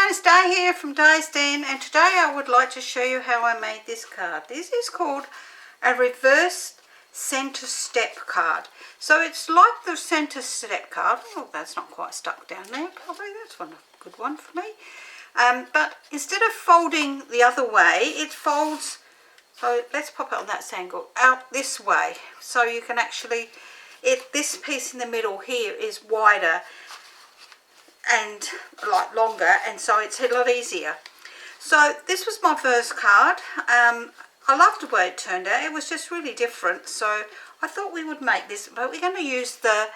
everyone, it's Day here from Day's Den, and today I would like to show you how I made this card. This is called a reverse centre step card. So it's like the centre step card. Oh, that's not quite stuck down there. Probably that's a good one for me. But instead of folding the other way, it folds. So let's pop it on that angle out this way. So you can actually, this piece in the middle here is wider and like longer, and so it's a lot easier. So this was my first card. I loved the way it turned out. It was just really different, so I thought we would make this, but we're going to use the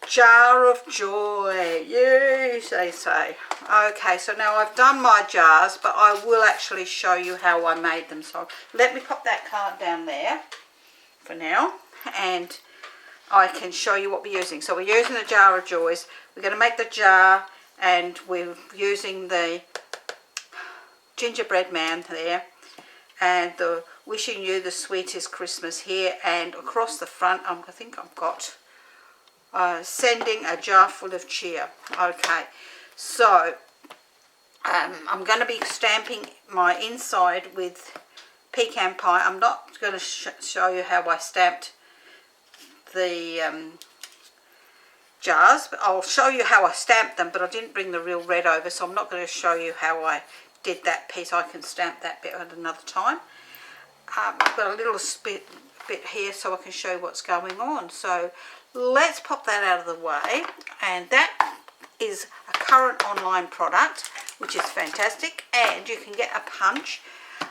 jar of joy, yes they say. Okay, so now I've done my jars, but I will actually show you how I made them. So let me pop that card down there for now, and I can show you what we're using. So we're using the jar of joys. We're going to make the jar, and we're using the gingerbread man there, and the wishing you the sweetest Christmas here, and across the front I think I've got sending a jar full of cheer. Okay, so I'm going to be stamping my inside with pecan pie. I'm not going to show you how I stamped the jars, but I'll show you how I stamped them, but I didn't bring the real red over, so I'm not going to show you how I did that piece. I can stamp that bit at another time. I've got a little bit here so I can show you what's going on. So let's pop that out of the way, and that is a current online product, which is fantastic, and you can get a punch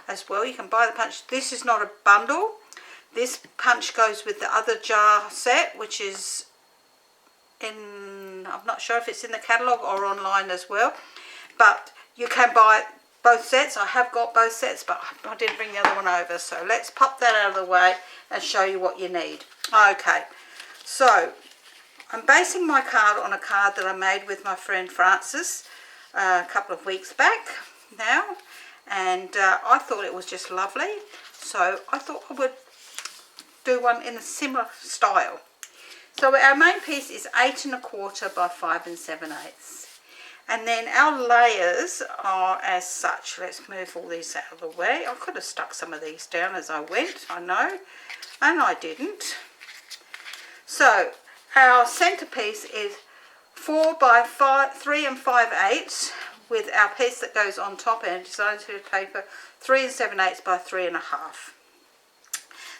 as well. You can buy the punch. This is not a bundle. This punch goes with the other jar set, which is in, I'm not sure if it's in the catalogue or online as well, but you can buy both sets. I have got both sets, but I didn't bring the other one over. So let's pop that out of the way and show you what you need. Okay, so I'm basing my card on a card that I made with my friend Frances a couple of weeks back now, and I thought it was just lovely, so I thought I would do one in a similar style. So our main piece is 8 1/4 by 5 7/8, and then our layers are as such. Let's move all these out of the way. I could have stuck some of these down as I went, I know, and I didn't. So our centerpiece is 4 by 3 5/8 with our piece that goes on top, and design series paper 3 7/8 by 3 1/2.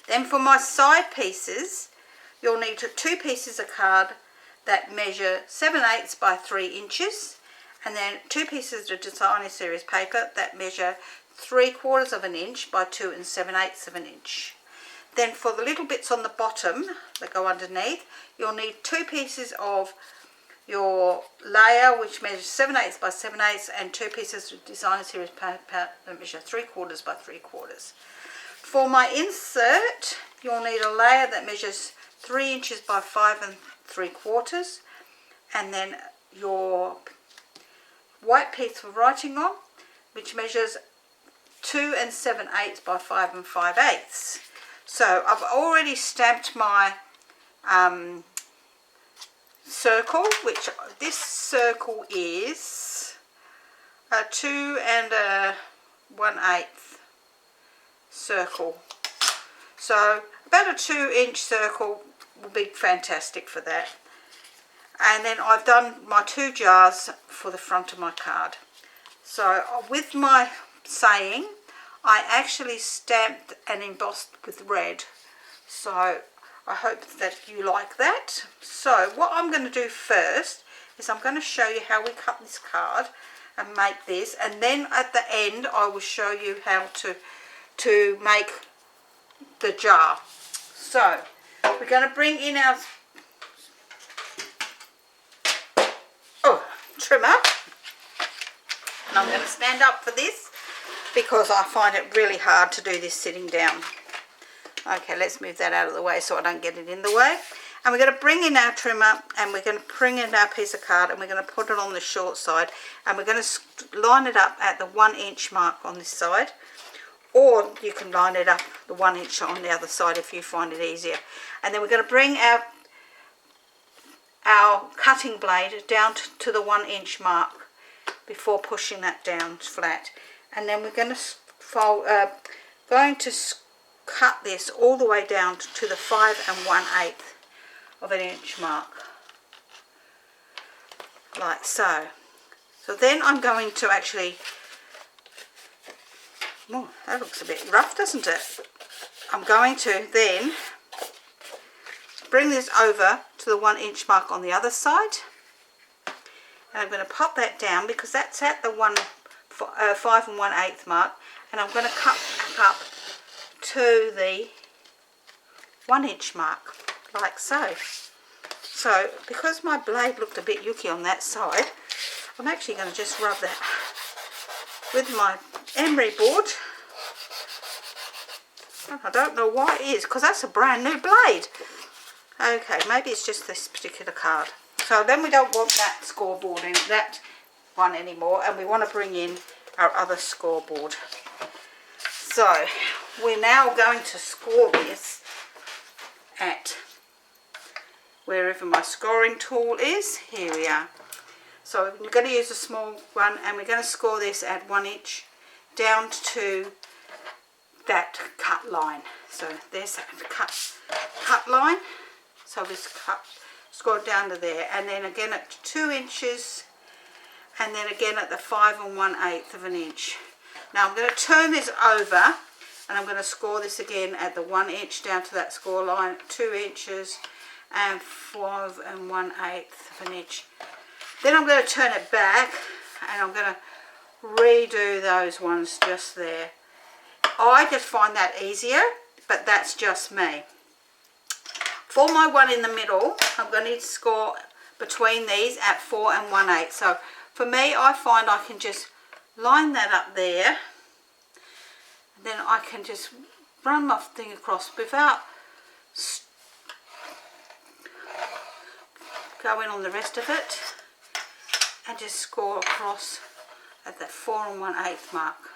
Then for my side pieces, you'll need 2 pieces of card that measure 7/8 by 3 inches, and then 2 pieces of designer series paper that measure 3/4 of an inch by 2 7/8 inch. Then for the little bits on the bottom that go underneath, you'll need 2 pieces of your layer, which measures 7/8 by 7/8, and 2 pieces of designer series paper that measure 3/4 by 3/4. For my insert, you'll need a layer that measures 3 inches by 5 3/4, and then your white piece for writing on, which measures 2 7/8 by 5 5/8. So I've already stamped my circle, which this circle is a 2 1/8 circle. So about a 2-inch circle will be fantastic for that. And then I've done my 2 jars for the front of my card. So with my saying, I actually stamped and embossed with red. So I hope that you like that. So what I'm going to do first is I'm going to show you how we cut this card and make this, and then at the end I will show you how to make the jar. So we're going to bring in our trimmer, and I'm going to stand up for this because I find it really hard to do this sitting down. Okay, let's move that out of the way so I don't get it in the way. And we're going to bring in our trimmer, and we're going to bring in our piece of card, and we're going to put it on the short side, and we're going to line it up at the 1-inch mark on this side, or you can line it up the 1 inch on the other side if you find it easier. And then we're going to bring our cutting blade down to the 1 inch mark before pushing that down flat. And then we're going to cut this all the way down to the 5 1/8 of an inch mark, like so. So then I'm going to actually, oh, that looks a bit rough, doesn't it? I'm going to then bring this over to the 1 inch mark on the other side, and I'm going to pop that down because that's at the 5 1/8 mark, and I'm going to cut back up to the 1 inch mark, like so. So because my blade looked a bit yucky on that side, I'm actually going to just rub that with my emery board. I don't know why it is, because that's a brand new blade. Okay, maybe it's just this particular card. So then we don't want that scoreboard in that one anymore, and we want to bring in our other scoreboard. So we're now going to score this at wherever my scoring tool is. Here we are. So we're going to use a small one, and we're going to score this at 1 inch down to that cut line. So there's that cut line. So we score it down to there, and then again at 2 inches, and then again at the 5 1/8 of an inch. Now I'm going to turn this over, and I'm going to score this again at the 1 inch down to that score line, 2 inches, and 5 1/8 of an inch. Then I'm going to turn it back, and I'm going to redo those ones just there. I just find that easier, but that's just me. For my one in the middle, I'm going to score between these at 4 1/8. So for me, I find I can just line that up there, and then I can just run my thing across without going on the rest of it, and just score across at that 4 1/8 mark,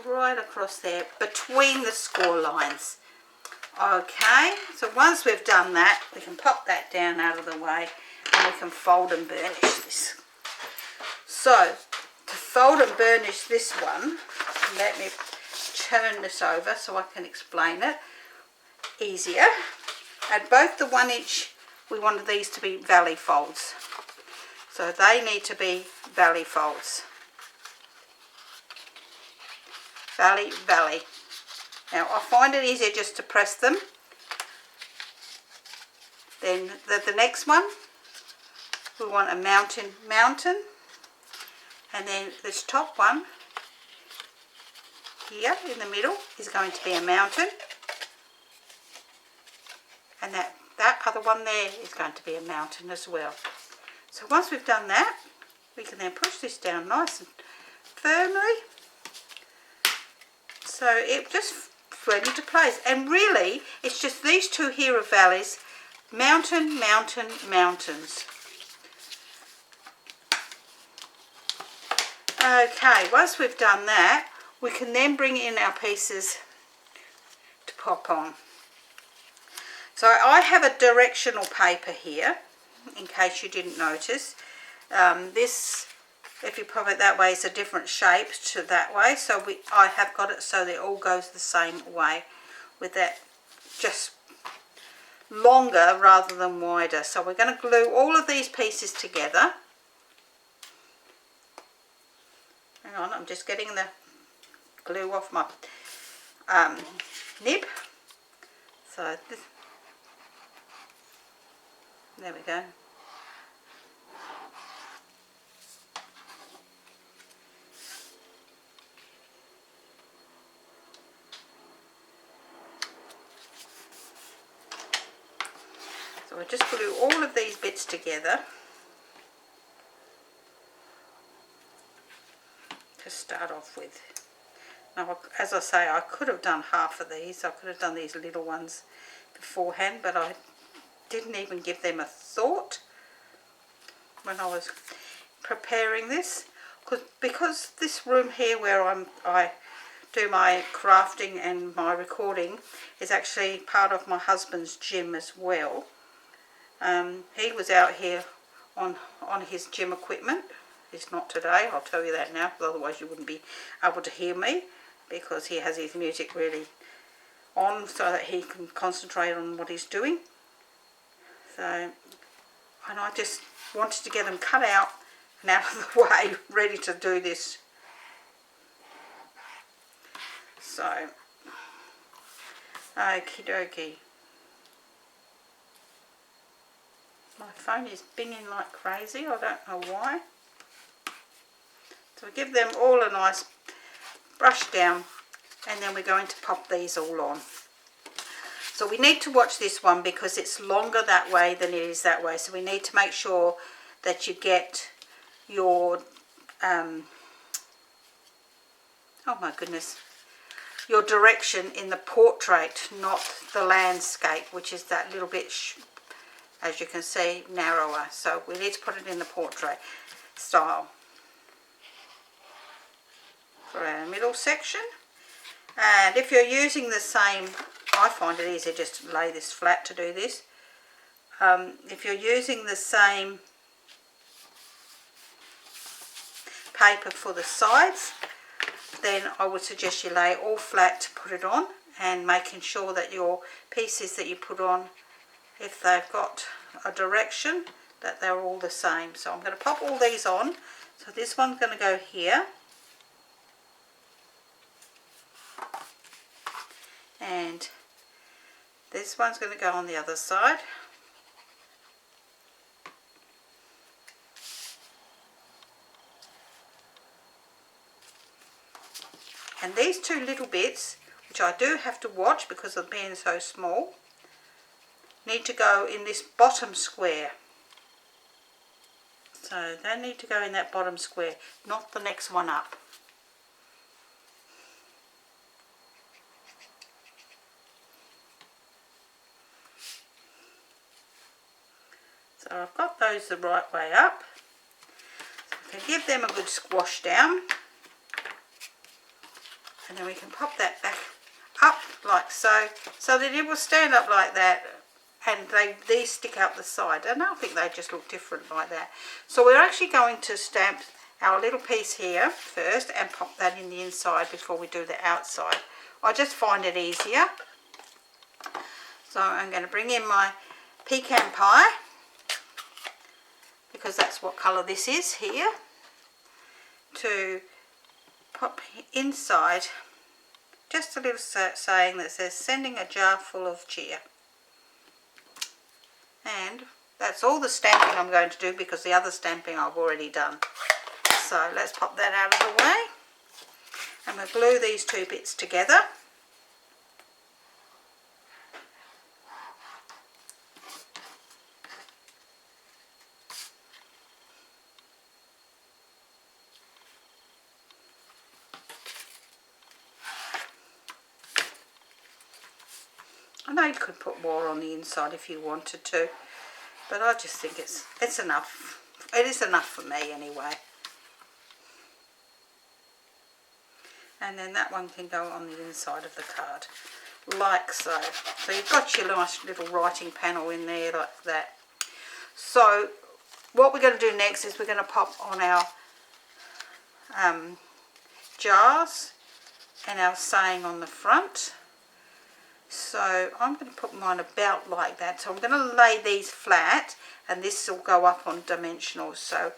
right across there between the score lines. Okay, so once we've done that, we can pop that down out of the way, and we can fold and burnish this. So to fold and burnish this one, let me turn this over so I can explain it easier. At both the 1 inch, we wanted these to be valley folds, so they need to be valley folds. Valley, valley. Now I find it easier just to press them. Then the next one, we want a mountain, mountain, and then this top one here in the middle is going to be a mountain, and that other one there is going to be a mountain as well. So once we've done that, we can then push this down nice and firmly, so it just went into place. And really it's just these two here are valleys, mountain, mountain, mountains. Okay, once we've done that, we can then bring in our pieces to pop on. So I have a directional paper here, in case you didn't notice. This, if you pop it that way, is a different shape to that way. So I have got it so that it all goes the same way, with that just longer rather than wider. So we're going to glue all of these pieces together. Hang on, I'm just getting the glue off my nib. So there we go. So I just glue all of these bits together to start off with. Now, as I say, I could have done half of these. I could have done these little ones beforehand, but I didn't even give them a thought when I was preparing this, because this room here where I do my crafting and my recording is actually part of my husband's gym as well. He was out here on his gym equipment, He's not today, I'll tell you that now, because otherwise you wouldn't be able to hear me, because he has his music really on so that he can concentrate on what he's doing. So, and I just wanted to get them cut out and out of the way, ready to do this. So, okie dokie. My phone is binging like crazy, I don't know why. So give them all a nice brush down, and then we're going to pop these all on. So we need to watch this one because it's longer that way than it is that way. So we need to make sure that you get your, oh my goodness, your direction in the portrait, not the landscape, which is that little bit, as you can see, narrower. So we need to put it in the portrait style for our middle section. And if you're using the same, I find it easier just to lay this flat to do this. If you're using the same paper for the sides, then I would suggest you lay it all flat to put it on, and making sure that your pieces that you put on, if they've got a direction, that they're all the same. So I'm going to pop all these on. So this one's going to go here, and this one's going to go on the other side. And these two little bits, which I do have to watch because of being so small, need to go in this bottom square. So they need to go in that bottom square, not the next one up. So I've got those the right way up. So I can give them a good squash down. And then we can pop that back up like so, so that it will stand up like that, and these stick out the side, and I think they just look different like that. So we're actually going to stamp our little piece here first and pop that in the inside before we do the outside. I just find it easier. So I'm going to bring in my pecan pie, because that's what colour this is here, to pop inside just a little saying that says sending a jar full of cheer. And that's all the stamping I'm going to do, because the other stamping I've already done. So let's pop that out of the way, and we'll glue these two bits together. I know you could put more on the inside if you wanted to, but I just think it's enough. It is enough for me anyway. And then that one can go on the inside of the card, like so. So you've got your nice little writing panel in there like that. So what we're going to do next is we're going to pop on our jars and our saying on the front. So I'm going to put mine about like that. So I'm going to lay these flat, and this will go up on dimensionals. So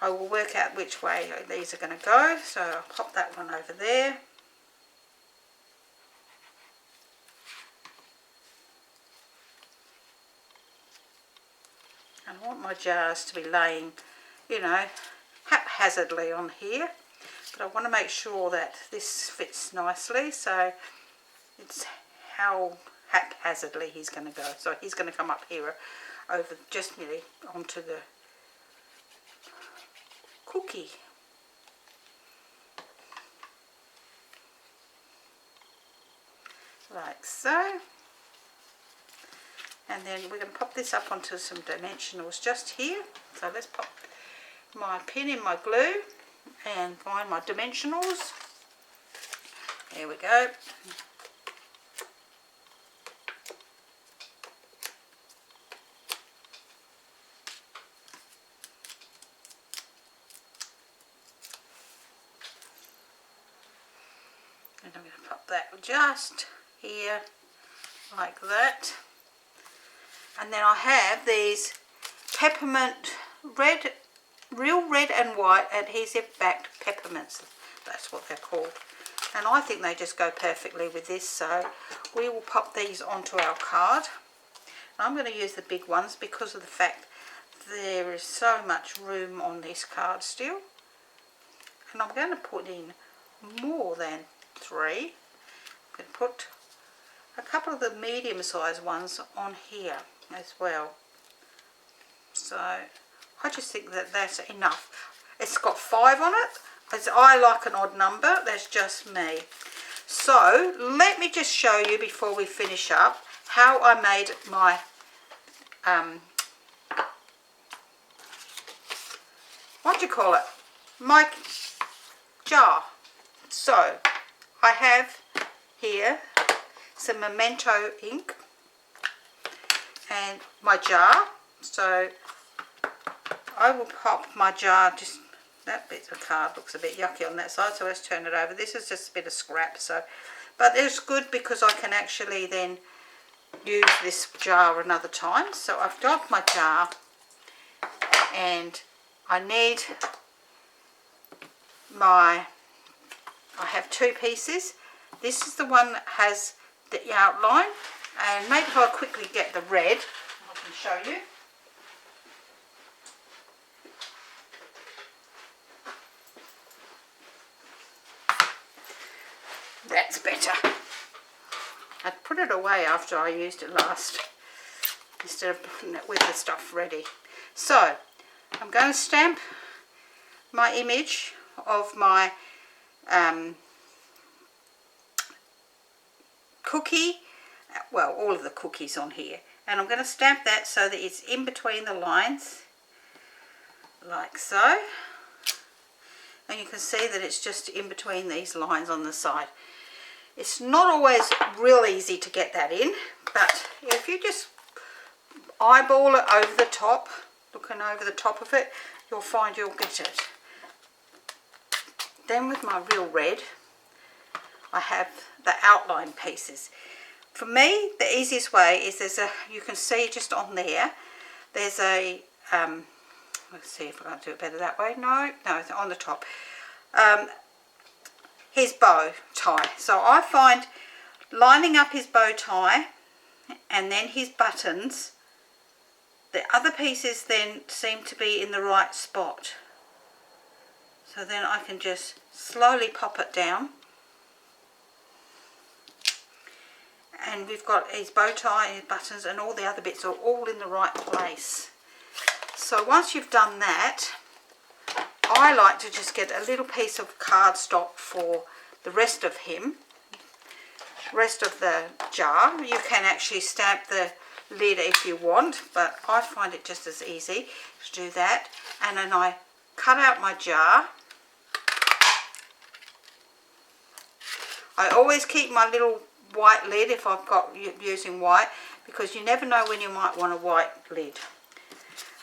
I will work out which way these are going to go. So I'll pop that one over there. And I want my jars to be laying, you know, haphazardly on here. But I want to make sure that this fits nicely. So it's how haphazardly he's going to go. So he's going to come up here over just nearly onto the cookie. Like so. And then we're going to pop this up onto some dimensionals just here. So let's pop my pin in my glue and find my dimensionals. There we go. I'm going to pop that just here like that. And then I have these peppermint red, real red and white adhesive backed peppermints. That's what they're called. And I think they just go perfectly with this, so we will pop these onto our card. I'm going to use the big ones because of the fact there is so much room on this card still. And I'm going to put in more than 3. I'm going to put a couple of the medium-sized ones on here as well. So I just think that that's enough. It's got 5 on it. As I like an odd number, that's just me. So let me just show you before we finish up how I made my what do you call it? My jar. So I have here some Memento ink and my jar. So I will pop my jar, just that bit of card looks a bit yucky on that side, so let's turn it over. This is just a bit of scrap, so, but it's good because I can actually then use this jar another time. So I've got my jar and I need I have 2 pieces. This is the one that has the outline, and maybe if I quickly get the red, I can show you. That's better. I put it away after I used it last, instead of putting it with the stuff ready. So I'm going to stamp my image of my cookie, well, all of the cookies on here, and I'm going to stamp that so that it's in between the lines like so, and you can see that it's just in between these lines on the side. It's not always real easy to get that in, but if you just eyeball it over the top, looking over the top of it, you'll find you'll get it. Then with my real red, I have the outline pieces. For me, the easiest way is you can see just on there, there's a, let's see if I can do it better that way. No, it's on the top. His bow tie. So I find lining up his bow tie and then his buttons, the other pieces then seem to be in the right spot. So then I can just slowly pop it down. And we've got his bow tie and his buttons and all the other bits are all in the right place. So once you've done that, I like to just get a little piece of cardstock for the rest of him, rest of the jar. You can actually stamp the lid if you want, but I find it just as easy to do that. And then I cut out my jar. I always keep my little white lid if I've got using white, because you never know when you might want a white lid.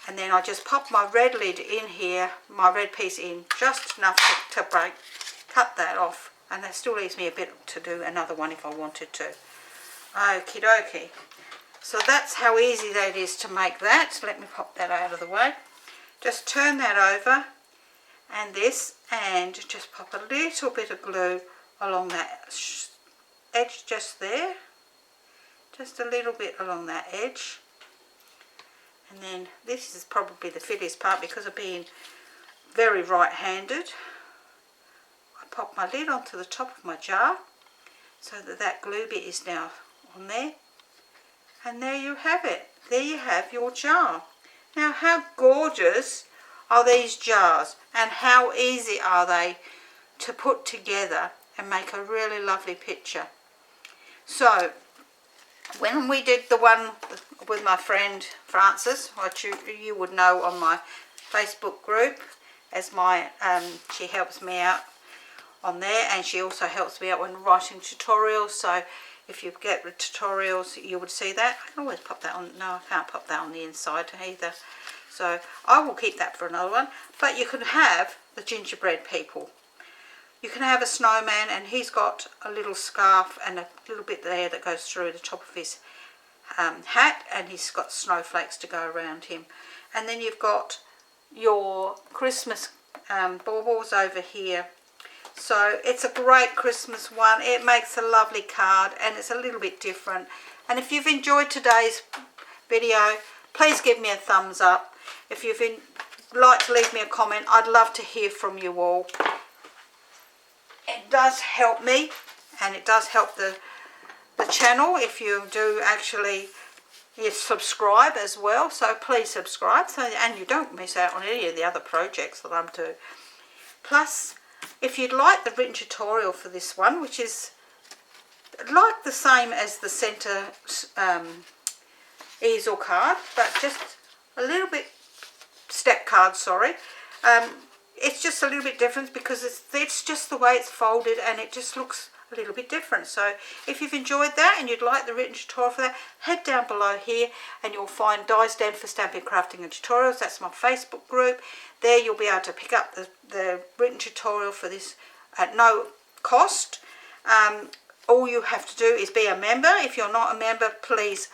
And then I just pop my red lid in here, my red piece in, just enough to cut that off, and that still leaves me a bit to do another one if I wanted to. Okie dokie. So that's how easy that is to make that. So let me pop that out of the way. Just turn that over and this, and just pop a little bit of glue along that edge just there. Just a little bit along that edge. And then this is probably the fiddliest part because of being very right-handed. I pop my lid onto the top of my jar so that that glue bit is now on there. And there you have it. There you have your jar. Now how gorgeous are these jars, and how easy are they to put together and make a really lovely picture. So when we did the one with my friend Frances, what you would know on my Facebook group as my, she helps me out on there, and she also helps me out when writing tutorials. So if you get the tutorials, you would see that. I can always pop that on. No, I can't pop that on the inside either. So I will keep that for another one. But you could have the gingerbread people. You can have a snowman, and he's got a little scarf and a little bit there that goes through the top of his hat, and he's got snowflakes to go around him. And then you've got your Christmas baubles over here. So it's a great Christmas one. It makes a lovely card, and it's a little bit different. And if you've enjoyed today's video, please give me a thumbs up. If you've like to leave me a comment, I'd love to hear from you all. It does help me, and it does help the channel if you do actually subscribe as well. So please subscribe, and you don't miss out on any of the other projects that I'm doing. Plus, if you'd like the written tutorial for this one, which is like the same as the centre easel card, but just a little bit step card, sorry. It's just a little bit different because it's just the way it's folded, and it just looks a little bit different. So if you've enjoyed that and you'd like the written tutorial for that, head down below here and you'll find Die Stand for Stamping, Crafting and Tutorials. That's my Facebook group. There you'll be able to pick up the written tutorial for this at no cost. All you have to do is be a member. If you're not a member, please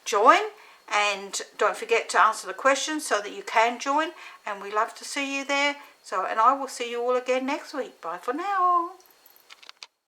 join, and don't forget to answer the questions so that you can join, and we love to see you there. So, and I will see you all again next week. Bye for now.